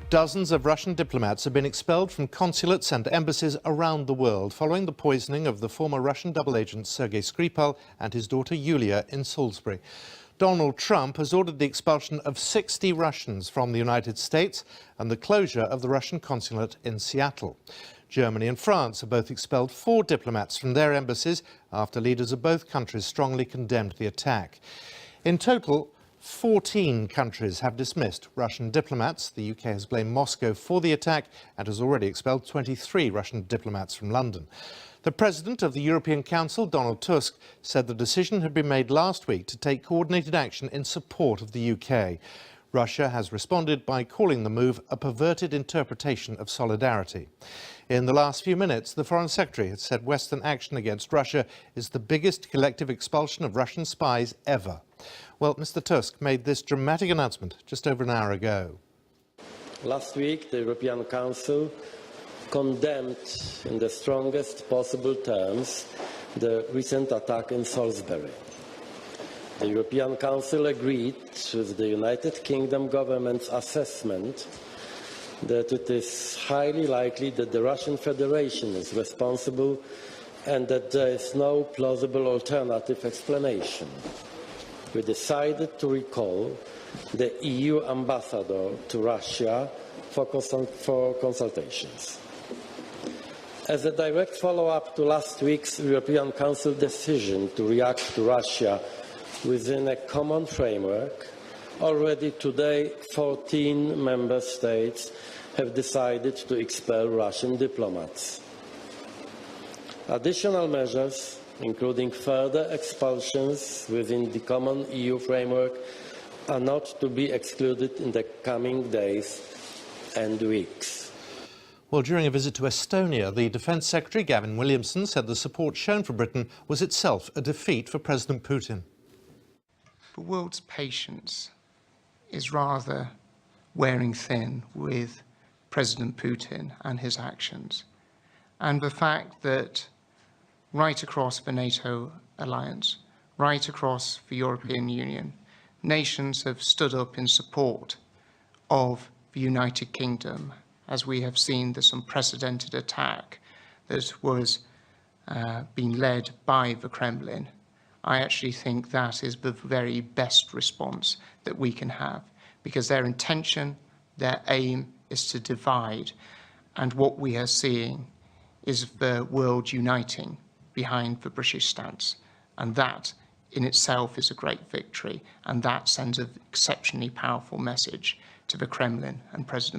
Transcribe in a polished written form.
Dozens of Russian diplomats have been expelled from consulates and embassies around the world following the poisoning of the former Russian double agent Sergei Skripal and his daughter Yulia in Salisbury. Donald Trump has ordered the expulsion of 60 Russians from the United States and the closure of the Russian consulate in Seattle. Germany and France have both expelled 4 diplomats from their embassies after leaders of both countries strongly condemned the attack. In total, 14 countries have dismissed Russian diplomats. The UK has blamed Moscow for the attack and has already expelled 23 Russian diplomats from London. The President of the European Council, Donald Tusk, said the decision had been made last week to take coordinated action in support of the UK. Russia has responded by calling the move a perverted interpretation of solidarity. In the last few minutes, the Foreign Secretary has said Western action against Russia is the biggest collective expulsion of Russian spies ever. Well, Mr. Tusk made this dramatic announcement just over an hour ago. Last week, the European Council condemned in the strongest possible terms the recent attack in Salisbury. The European Council agreed with the United Kingdom government's assessment that it is highly likely that the Russian Federation is responsible and that there is no plausible alternative explanation. We decided to recall the EU ambassador to Russia for consultations. As a direct follow-up to last week's European Council decision to react to Russia within a common framework, already today 14 member states have decided to expel Russian diplomats. Additional measures, including further expulsions within the common EU framework, are not to be excluded in the coming days and weeks. Well, during a visit to Estonia, the Defence Secretary, Gavin Williamson, said the support shown for Britain was itself a defeat for President Putin. The world's patience is rather wearing thin with President Putin and his actions. And the fact that right across the NATO alliance, right across the European Union, nations have stood up in support of the United Kingdom, as we have seen this unprecedented attack that was being led by the Kremlin. I actually think that is the very best response that we can have, because their intention, their aim is to divide, and what we are seeing is the world uniting behind the British stance, and that in itself is a great victory, and that sends an exceptionally powerful message to the Kremlin and President